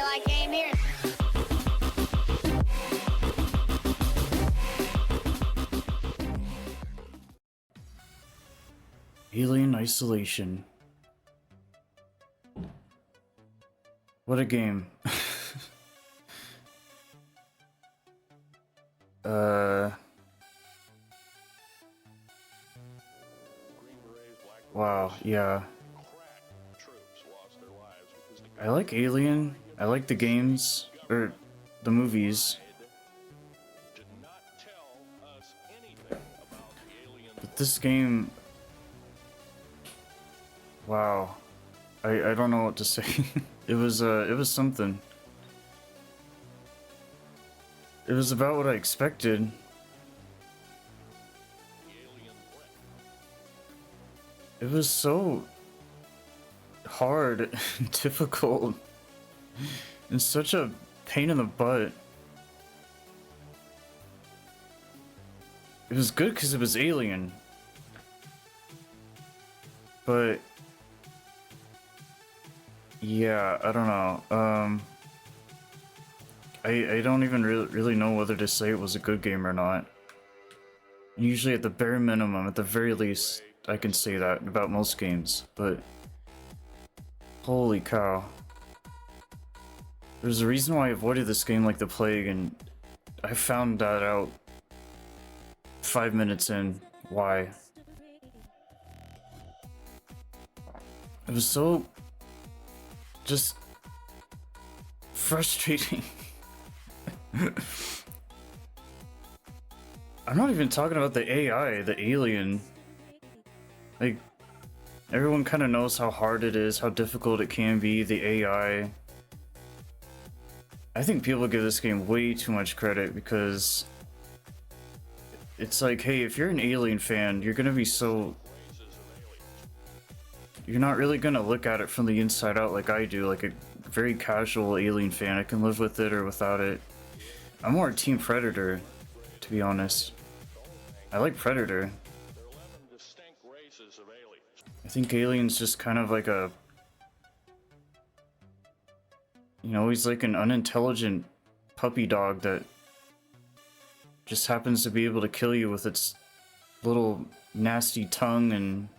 till I came here. Alien Isolation. What a game. Wow, yeah. I like Alien. I like the games, or the movies. But this game... Wow. I don't know what to say. It was something. It was about what I expected. It was so hard and difficult and such a pain in the butt. It was good because it was Alien, but yeah, I don't know. I don't even really know whether to say it was a good game or not. Usually at the bare minimum, at the very least, I can say that about most games, but holy cow. There's a reason why I avoided this game like the plague, and I found that out 5 minutes in. Why? It was so just frustrating. I'm not even talking about the AI, the alien. Like, everyone kind of knows how hard it is, how difficult it can be, the AI. I think people give this game way too much credit because it's like, hey, if you're an Alien fan, you're gonna be so... You're not really gonna look at it from the inside out like I do, like a very casual Alien fan. I can live with it or without it. I'm more Team Predator, to be honest. I like Predator. I think Alien's just kind of like a... You know, he's like an unintelligent puppy dog that just happens to be able to kill you with its little nasty tongue. And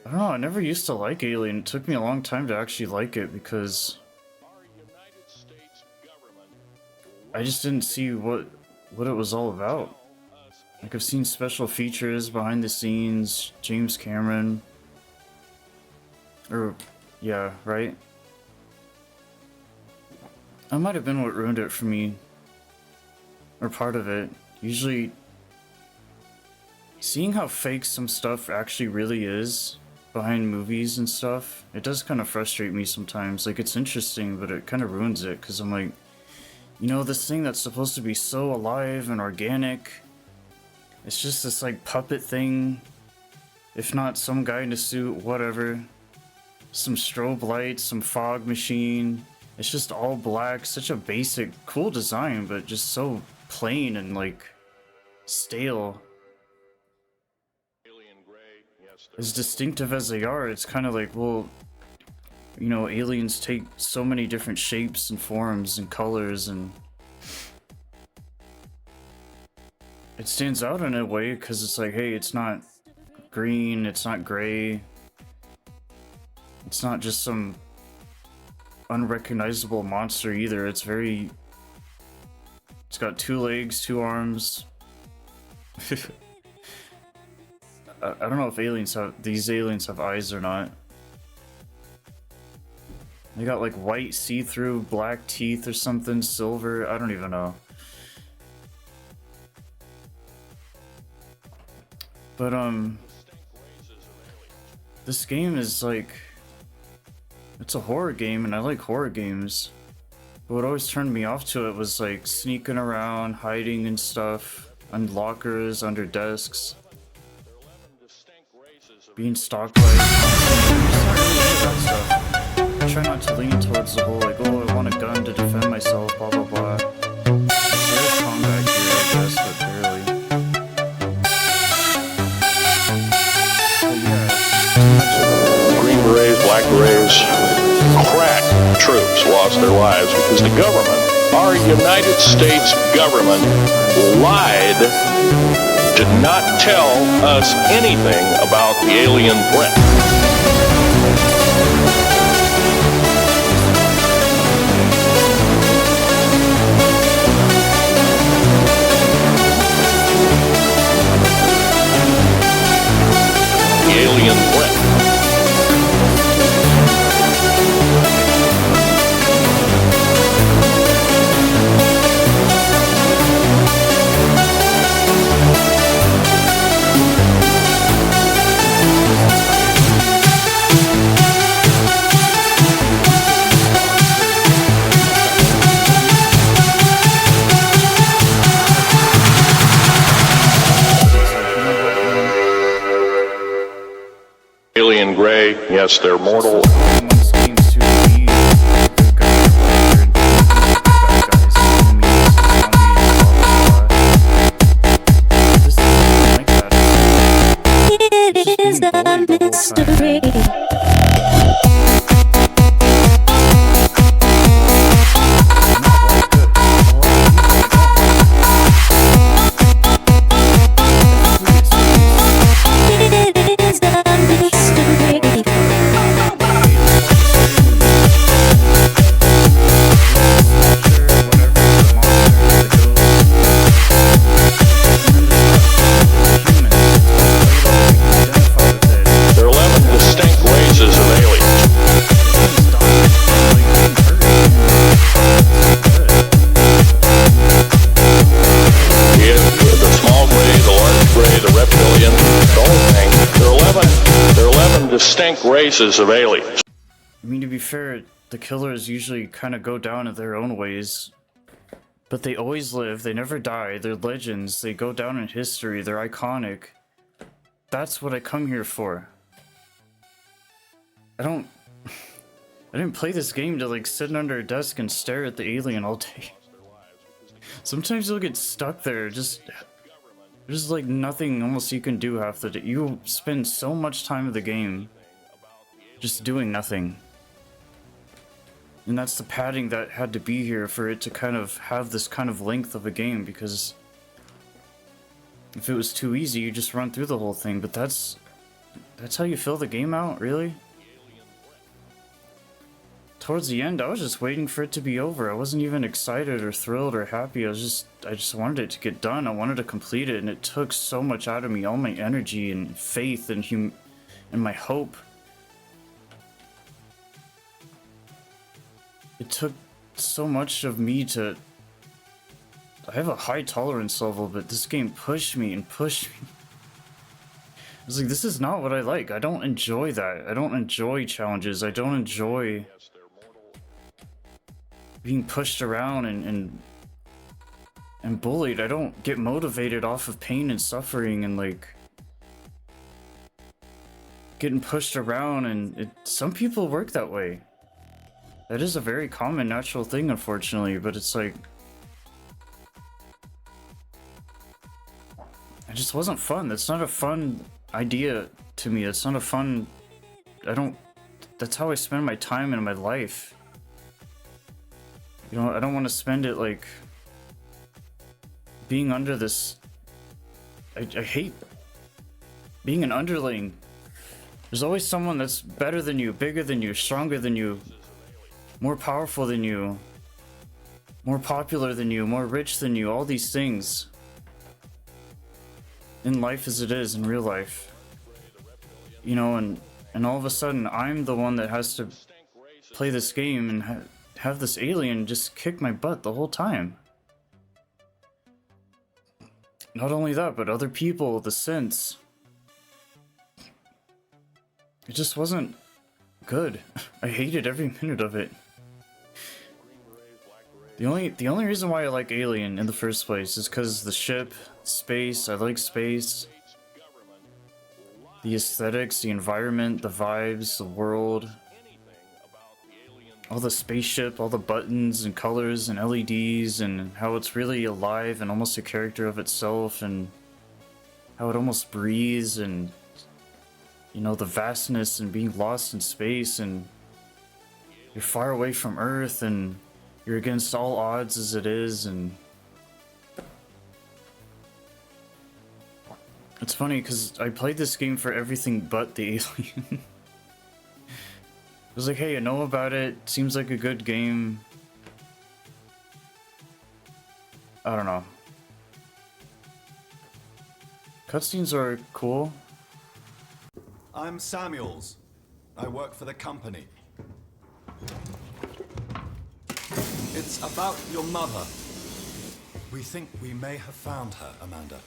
I don't know, I never used to like Alien. It took me a long time to actually like it because I just didn't see what it was all about. Like, I've seen special features, behind the scenes, James Cameron. Or, yeah, right? That might have been what ruined it for me. Or part of it. Usually, seeing how fake some stuff actually really is behind movies and stuff, it does kind of frustrate me sometimes. Like, it's interesting, but it kind of ruins it, because I'm like, you know, this thing that's supposed to be so alive and organic, it's just this, like, puppet thing. If not some guy in a suit, whatever. Some strobe lights, some fog machine. It's just all black, such a basic, cool design, but just so plain and, like, stale. As distinctive as they are, it's kind of like, well, you know, aliens take so many different shapes and forms and colors, and it stands out in a way because it's like, hey, it's not green, it's not gray, it's not just some unrecognizable monster either. It's got 2 legs, 2 arms. I don't know if these aliens have eyes or not. They got like white see-through black teeth or something, silver, I don't even know. But this game is like, it's a horror game and I like horror games. But what always turned me off to it was like sneaking around, hiding and stuff, on lockers, under desks, being stalked by that stuff. I try not to lean towards the whole like, oh, I want a gun to defend myself, blah blah blah. There's combat here, I guess, but barely. But yeah, Green berets, black berets. crack troops lost their lives because the government, our United States government, lied, did not tell us anything about the alien threat. The alien threat. Alien Gray, yes, they're mortal. It is a mystery. Distinct races of aliens. I mean, to be fair, the killers usually kind of go down in their own ways, but they always live, they never die, they're legends, they go down in history, they're iconic. That's what I come here for. I didn't play this game to like sit under a desk and stare at the alien all day. Sometimes you'll get stuck there, there's like nothing almost you can do half the day. You spend so much time in the game just doing nothing. And that's the padding that had to be here for it to kind of have this kind of length of a game, because if it was too easy, you just run through the whole thing. But that's how you fill the game out, really? Towards the end, I was just waiting for it to be over. I wasn't even excited or thrilled or happy. I just wanted it to get done. I wanted to complete it, and it took so much out of me, all my energy and faith and my hope. It took so much of me to... I have a high tolerance level, but this game pushed me and pushed me. I was like, this is not what I like. I don't enjoy that. I don't enjoy challenges. I don't enjoy being pushed around and bullied. I don't get motivated off of pain and suffering and like getting pushed around, and some people work that way. That is a very common natural thing, unfortunately, but it's like it just wasn't fun. That's not a fun idea to me. It's not a fun... that's how I spend my time in my life. You know, I don't want to spend it like being under this... I hate being an underling. There's always someone that's better than you, bigger than you, stronger than you, more powerful than you, more popular than you, more rich than you, all these things. In life as it is, in real life. You know, and all of a sudden, I'm the one that has to play this game and have this alien just kick my butt the whole time. Not only that, but other people, the synths. It just wasn't good. I hated every minute of it. The only reason why I like Alien in the first place is because the ship, space. I like space. The aesthetics, the environment, the vibes, the world. All the spaceship, all the buttons and colors and LEDs, and how it's really alive and almost a character of itself, and how it almost breathes, and you know, the vastness and being lost in space, and you're far away from Earth and you're against all odds as it is, and it's funny because I played this game for everything but the alien. It was like, hey, I know about it, seems like a good game. I don't know. Cutscenes are cool. I'm Samuels. I work for the company. It's about your mother. We think we may have found her, Amanda.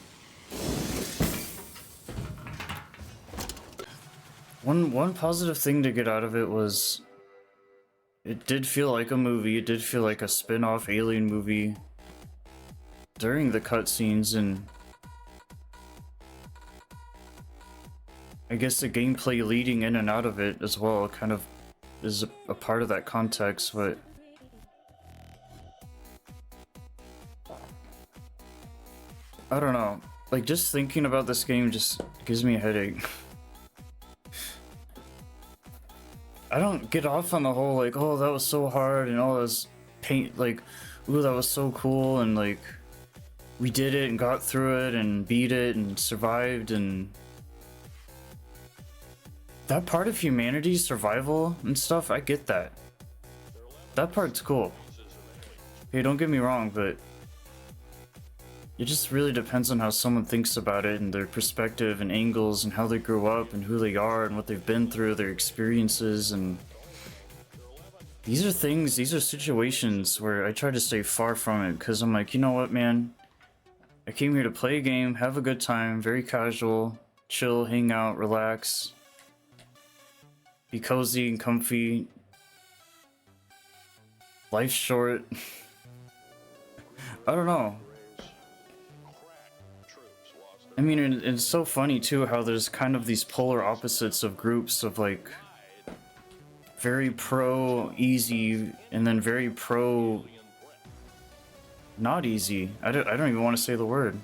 One positive thing to get out of it was it did feel like a movie. It did feel like a spin-off Alien movie during the cutscenes, and I guess the gameplay leading in and out of it as well kind of is a part of that context, but I don't know. Like, just thinking about this game just gives me a headache. I don't get off on the whole, like, oh, that was so hard, and all this paint, like, ooh, that was so cool, and, like, we did it and got through it and beat it and survived, and that part of humanity, survival and stuff, I get that. That part's cool. Hey, don't get me wrong, but it just really depends on how someone thinks about it and their perspective and angles and how they grew up and who they are and what they've been through, their experiences, and these are things, these are situations where I try to stay far from it because I'm like, you know what, man? I came here to play a game, have a good time, very casual, chill, hang out, relax, be cozy and comfy. Life's short. I don't know. I mean, it's so funny too how there's kind of these polar opposites of groups of like very pro easy and then very pro not easy. I don't even want to say the word.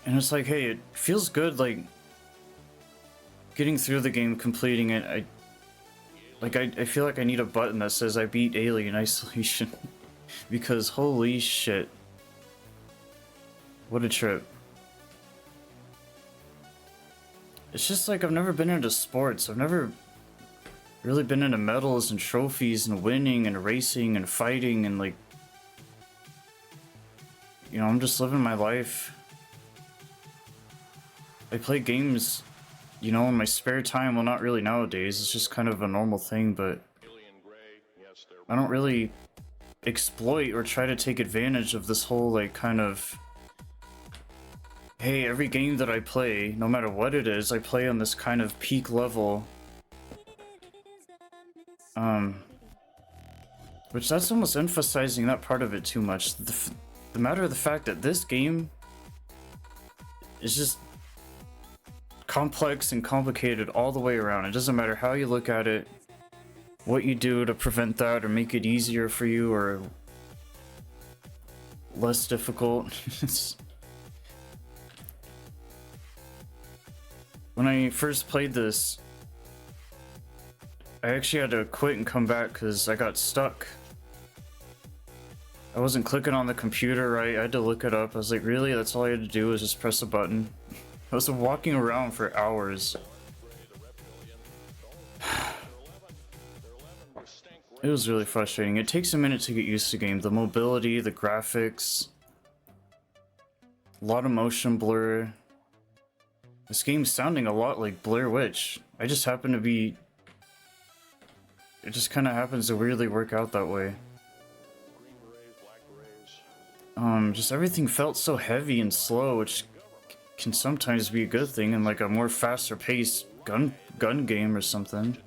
And it's like, hey, it feels good, like getting through the game, completing it. I feel like I need a button that says I beat Alien Isolation. Because holy shit. What a trip. It's just like I've never been into sports. I've never really been into medals and trophies and winning and racing and fighting and like, you know, I'm just living my life. I play games, you know, in my spare time. Well, not really nowadays. It's just kind of a normal thing, but I don't really exploit or try to take advantage of this whole like kind of, hey, every game that I play, no matter what it is, I play on this kind of peak level. Which that's almost emphasizing that part of it too much. The matter of the fact that this game is just complex and complicated all the way around. It doesn't matter how you look at it, what you do to prevent that or make it easier for you or less difficult. When I first played this, I actually had to quit and come back because I got stuck. I wasn't clicking on the computer right. I had to look it up. I was like, really? That's all I had to do was just press a button? I was walking around for hours. It was really frustrating. It takes a minute to get used to the game. The mobility, the graphics, a lot of motion blur. This game's sounding a lot like Blair Witch. I just happen to be... It just kind of happens to weirdly work out that way. Just everything felt so heavy and slow, which can sometimes be a good thing in like a more faster paced gun game or something.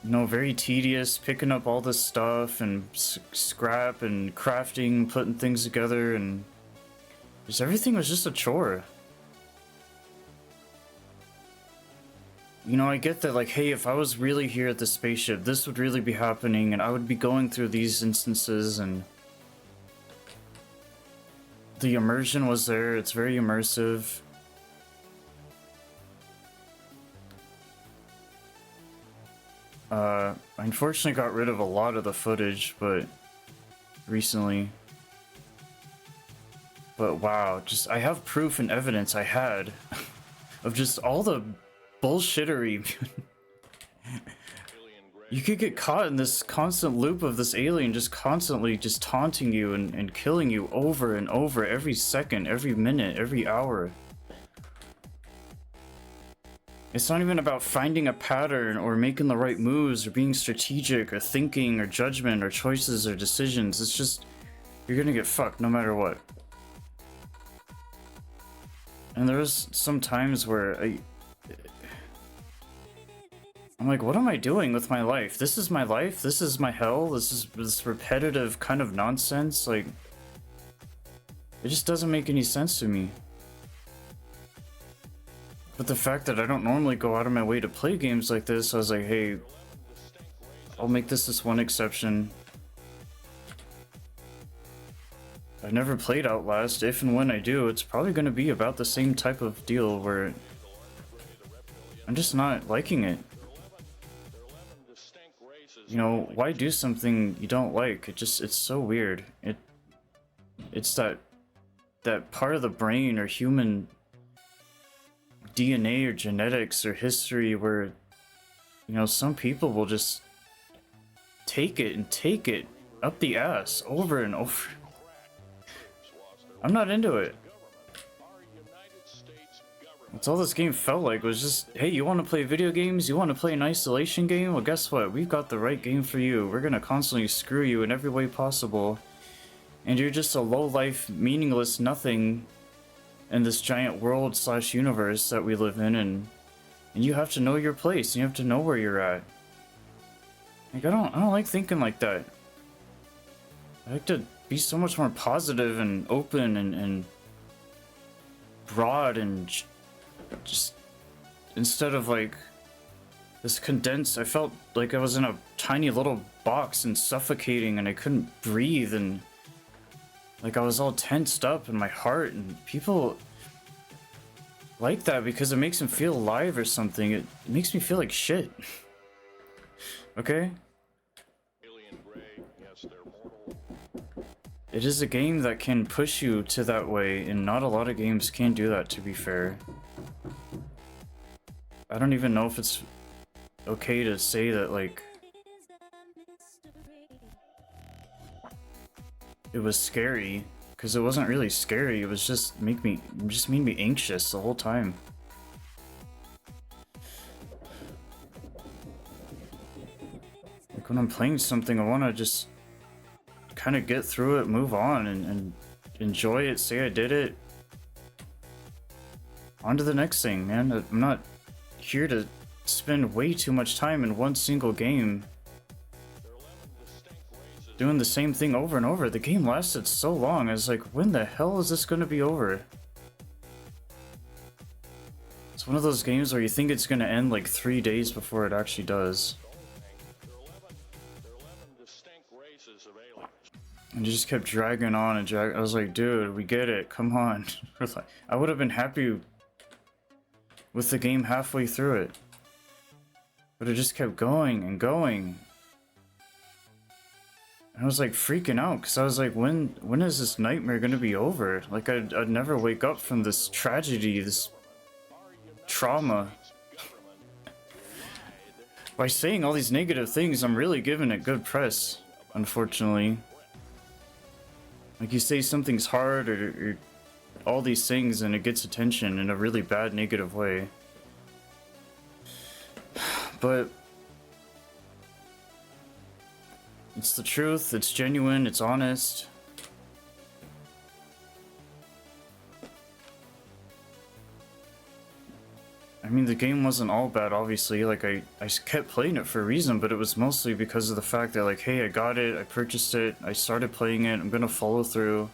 You know, very tedious, picking up all this stuff and scrap and crafting, putting things together, and just everything was just a chore. You know, I get that, like, hey, if I was really here at the spaceship, this would really be happening, and I would be going through these instances, and the immersion was there. It's very immersive. I unfortunately got rid of a lot of the footage, but recently. But wow, just I have proof and evidence I had of just all the bullshittery. You could get caught in this constant loop of this alien just constantly just taunting you and killing you over and over every second, every minute, every hour. It's not even about finding a pattern or making the right moves or being strategic or thinking or judgment or choices or decisions. It's just, you're gonna get fucked no matter what. And there was some times where I'm like, what am I doing with my life? This is my life? This is my hell? This is this repetitive kind of nonsense? Like, it just doesn't make any sense to me. But the fact that I don't normally go out of my way to play games like this, I was like, hey, I'll make this one exception. I've never played Outlast. If and when I do, it's probably going to be about the same type of deal where I'm just not liking it. You know, why do something you don't like? It's so weird. It's that part of the brain or human DNA or genetics or history where, you know, some people will just take it up the ass over and over. I'm not into it. That's all this game felt like, was just, hey, you want to play video games? You want to play an isolation game? Well, guess what? We've got the right game for you. We're gonna constantly screw you in every way possible. And you're just a low-life, meaningless nothing in this giant world / universe that we live in, and you have to know your place, and you have to know where you're at. Like, I don't like thinking like that. I like to be so much more positive and open and broad and just instead of like this condensed. I felt like I was in a tiny little box and suffocating, and I couldn't breathe, and like I was all tensed up in my heart. And people like that because it makes them feel alive or something. It makes me feel like shit. Okay? It is a game that can push you to that way, and not a lot of games can do that, to be fair. I don't even know if it's okay to say that, like, it was scary, because it wasn't really scary. It was just made me anxious the whole time. Like, when I'm playing something, I want to just kind of get through it, move on, and enjoy it, say I did it. On to the next thing, man. I'm not here to spend way too much time in one single game doing the same thing over and over. The game lasted so long, I was like, when the hell is this going to be over? It's one of those games where you think it's going to end like 3 days before it actually does. And it just kept dragging on and dragging. I was like, dude, we get it, come on. I would have been happy with the game halfway through it, but it just kept going and going. And I was like freaking out, because I was like, when is this nightmare gonna be over? Like, I'd never wake up from this tragedy, this trauma. By saying all these negative things, I'm really giving it good press, unfortunately. Like, you say something's hard or all these things, and it gets attention in a really bad, negative way. But it's the truth, it's genuine, it's honest. I mean, the game wasn't all bad, obviously. Like, I kept playing it for a reason, but it was mostly because of the fact that, like, hey, I got it, I purchased it, I started playing it, I'm gonna follow through.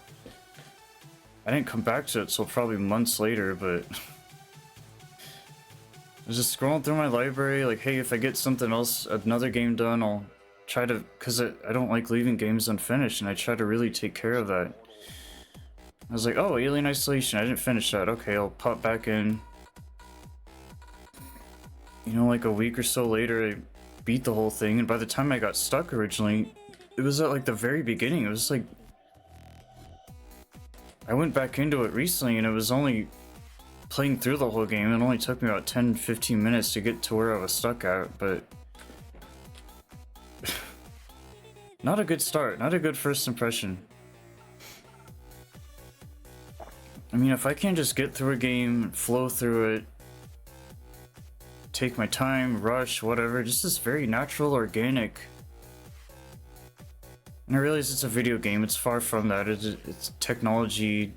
I didn't come back to it till probably months later, but I was just scrolling through my library, like, hey, if I get something else, another game done, I'll try to, because I don't like leaving games unfinished, and I try to really take care of that. I was like, oh, Alien Isolation, I didn't finish that, okay, I'll pop back in. You know, like a week or so later, beat the whole thing, and by the time I got stuck originally, it was at like the very beginning. It was like I went back into it recently, and it was only playing through the whole game. It only took me about 10-15 minutes to get to where I was stuck at, but not a good start, not a good first impression. I mean, if I can't just get through a game, flow through it, take my time, rush, whatever, just this very natural, organic. And I realize it's a video game, it's far from that, it's technology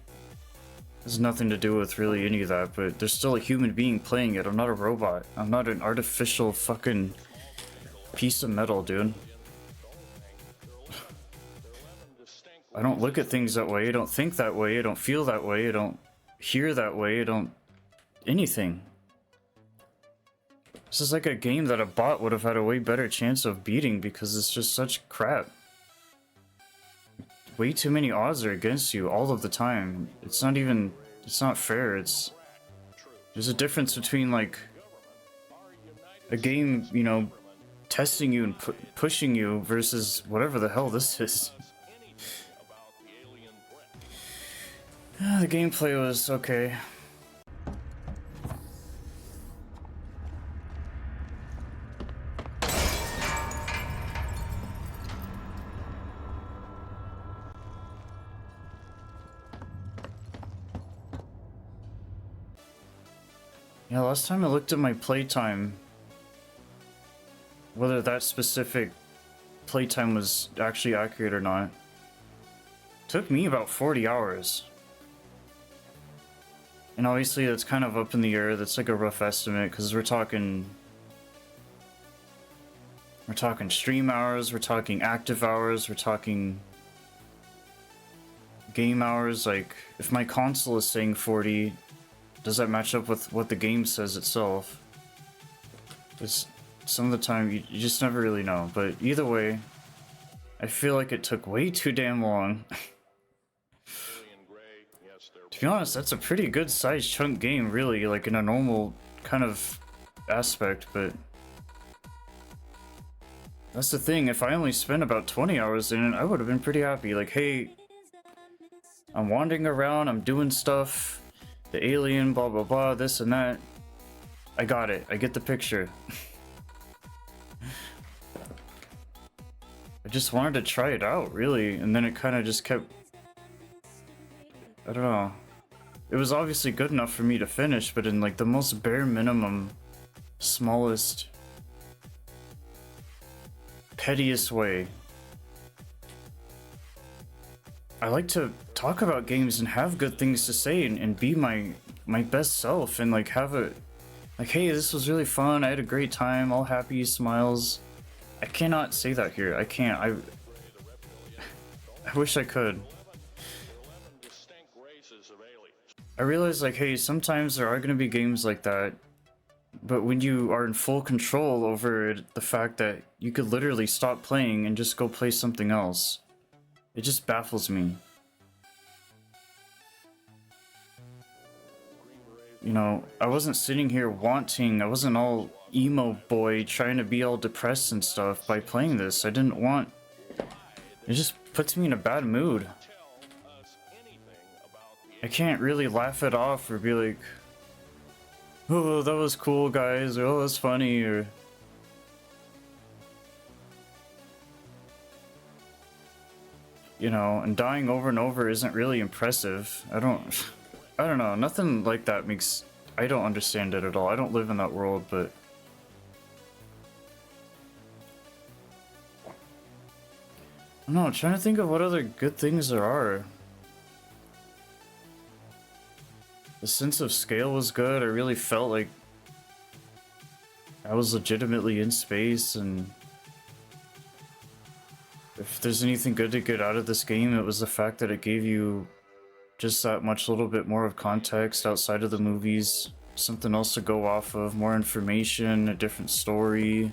has nothing to do with really any of that, but there's still a human being playing it. I'm not a robot. I'm not an artificial fucking piece of metal, dude. I don't look at things that way, I don't think that way, I don't feel that way, I don't hear that way, I don't... anything. This is like a game that a bot would have had a way better chance of beating because it's just such crap. Way too many odds are against you all of the time. It's not even... it's not fair, it's... there's a difference between like... a game, you know, testing you and pushing you versus whatever the hell this is. The gameplay was okay. Yeah, last time I looked at my playtime, whether that specific playtime was actually accurate or not, took me about 40 hours. And obviously that's kind of up in the air, that's like a rough estimate, because we're talking stream hours, we're talking active hours, we're talking game hours. Like, if my console is saying 40, does that match up with what the game says itself? It's, some of the time you just never really know, but either way, I feel like it took way too damn long. To be honest, that's a pretty good sized chunk game, really, like in a normal kind of aspect, but that's the thing, if I only spent about 20 hours in it, I would have been pretty happy. Like, hey, I'm wandering around, I'm doing stuff, the alien, blah blah blah, this and that. I got it, I get the picture. I just wanted to try it out, really, and then it kind of just kept... I don't know. It was obviously good enough for me to finish, but in like the most bare minimum, smallest, pettiest way. I like to talk about games and have good things to say and be my best self and like have a... like, hey, this was really fun, I had a great time, all happy, smiles. I cannot say that here, I can't. I wish I could. I realize, like, hey, sometimes there are going to be games like that, but when you are in full control over the fact that you could literally stop playing and just go play something else, it just baffles me. You know, I wasn't sitting here wanting, I wasn't all emo boy trying to be all depressed and stuff by playing this. I didn't want... it just puts me in a bad mood. I can't really laugh it off or be like, oh, that was cool, guys, or oh, that's funny, or... you know, and dying over and over isn't really impressive. I don't know, nothing like that makes... I don't understand it at all. I don't live in that world, but... I don't know, I'm trying to think of what other good things there are. The sense of scale was good. I really felt like I was legitimately in space, and if there's anything good to get out of this game, it was the fact that it gave you just that much little bit more of context outside of the movies, something else to go off of, more information, a different story.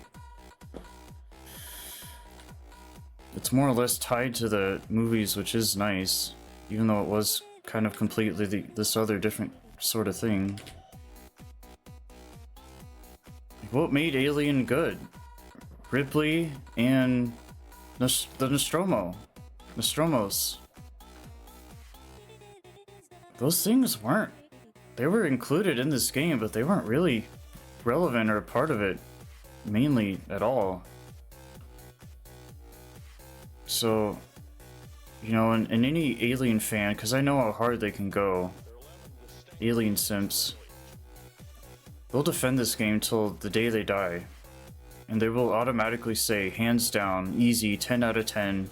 It's more or less tied to the movies, which is nice, even though it was kind of completely this other different sort of thing. What made Alien good? Ripley and the Nostromos. Those things weren't. They were included in this game, but they weren't really relevant or a part of it mainly at all. So, you know, in any Alien fan, because I know how hard they can go, Alien simps, they'll defend this game till the day they die. And they will automatically say, hands down, easy, 10 out of 10,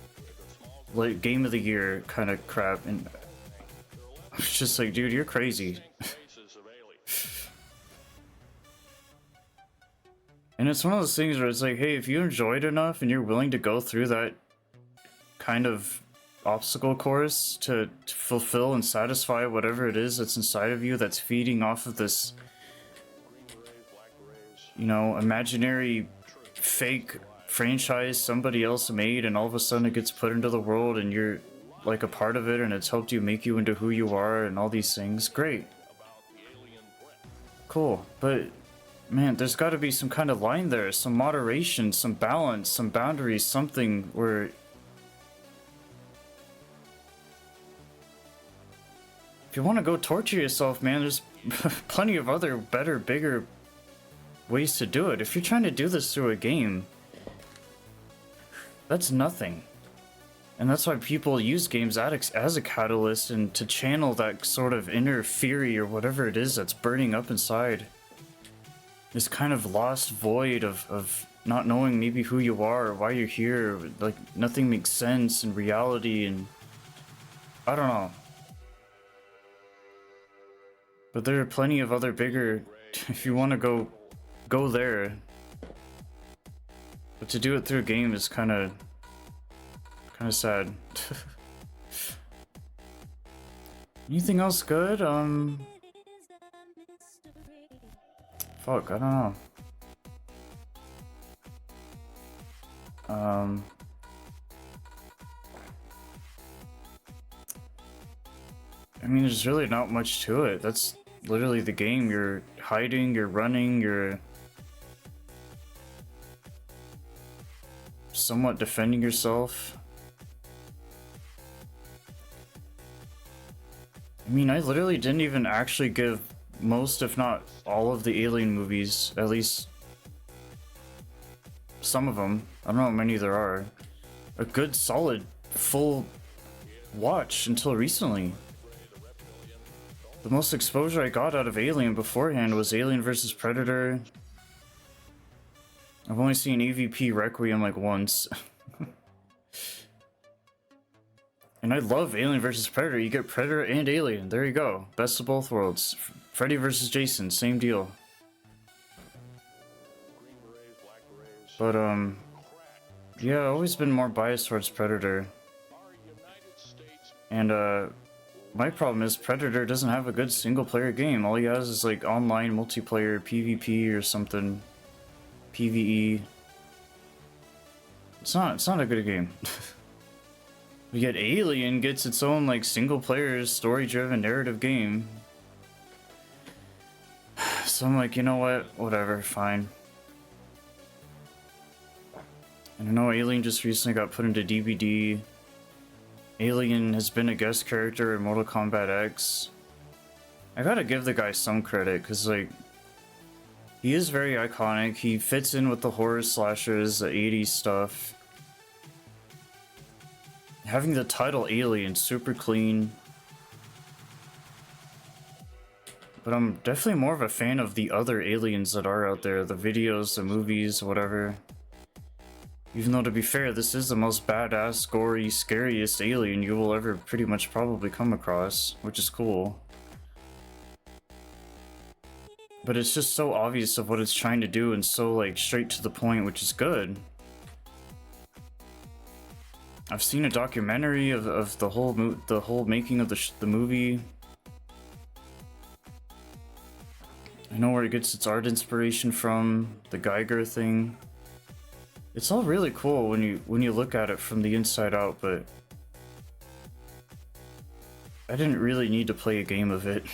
like, game of the year kind of crap. And it's just like, dude, you're crazy. And it's one of those things where it's like, hey, if you enjoyed enough and you're willing to go through that kind of obstacle course to fulfill and satisfy whatever it is that's inside of you that's feeding off of this, you know, imaginary fake franchise somebody else made, and all of a sudden it gets put into the world and you're like a part of it and it's helped you make you into who you are and all these things, great. Cool, but man, there's got to be some kind of line there, some moderation, some balance, some boundaries, something where if you want to go torture yourself, man, there's plenty of other better, bigger ways to do it. If you're trying to do this through a game, that's nothing. And that's why people use games as a catalyst and to channel that sort of inner fury or whatever it is that's burning up inside. This kind of lost void of not knowing maybe who you are or why you're here. Like, nothing makes sense in reality, and I don't know. But there are plenty of other bigger, if you want to go there. But to do it through a game is kind of sad. Anything else good? Fuck, I don't know. I mean, there's really not much to it. That's literally the game. You're hiding, you're running, you're somewhat defending yourself. I mean, I literally didn't even actually give most, if not all, of the Alien movies, at least some of them, I don't know how many there are, a good solid full watch until recently. The most exposure I got out of Alien beforehand was Alien vs. Predator. I've only seen EVP Requiem like once. And I love Alien vs. Predator. You get Predator and Alien. There you go. Best of both worlds. Freddy vs. Jason, same deal. But, yeah, I've always been more biased towards Predator. And, my problem is Predator doesn't have a good single-player game. All he has is, like, online multiplayer, PvP or something. PvE. It's not a good game. Yet Alien gets its own, like, single-player, story-driven narrative game. So I'm like, you know what? Whatever, fine. And I know Alien just recently got put into DVD. Alien has been a guest character in Mortal Kombat X. I gotta give the guy some credit, because, like, he is very iconic. He fits in with the horror slashers, the 80s stuff. Having the title Alien, super clean. But I'm definitely more of a fan of the other aliens that are out there, the videos, the movies, whatever. Even though, to be fair, this is the most badass, gory, scariest alien you will ever pretty much probably come across, which is cool. But it's just so obvious of what it's trying to do and so, like, straight to the point, which is good. I've seen a documentary of the whole making of the movie. I know where it gets its art inspiration from, the Geiger thing. It's all really cool when you look at it from the inside out, but I didn't really need to play a game of it.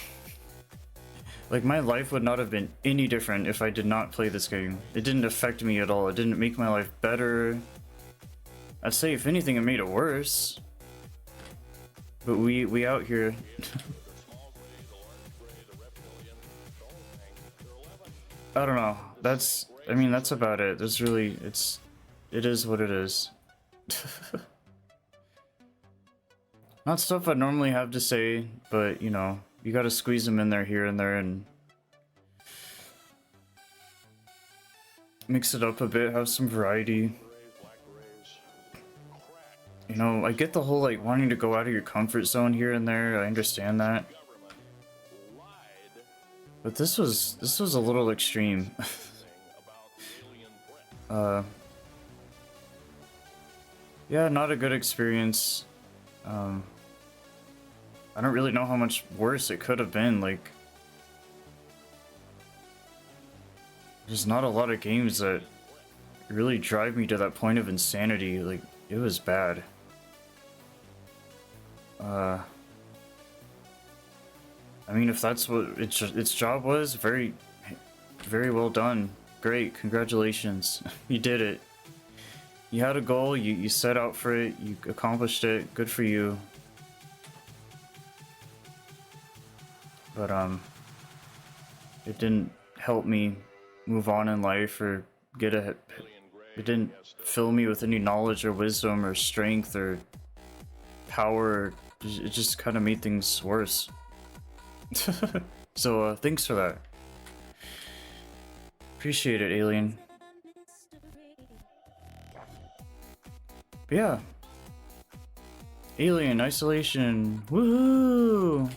Like, my life would not have been any different if I did not play this game. It didn't affect me at all. It didn't make my life better. I'd say, if anything, it made it worse. But we out here. I don't know. I mean, that's about it. There's really, it is what it is. Not stuff I normally have to say, but, you know, you gotta squeeze them in there here and there and mix it up a bit, have some variety. You know, I get the whole, like, wanting to go out of your comfort zone here and there. I understand that. But this was a little extreme. Yeah, not a good experience. I don't really know how much worse it could have been. Like, there's not a lot of games that really drive me to that point of insanity. Like, it was bad. I mean, if that's what its job was, very well done. Great, congratulations. You did it. You had a goal, you set out for it, you accomplished it, good for you. But, it didn't help me move on in life or get ahead. It didn't fill me with any knowledge or wisdom or strength or power. It just kind of made things worse. So, thanks for that. Appreciate it, Alien. But yeah. Alien Isolation. Woohoo!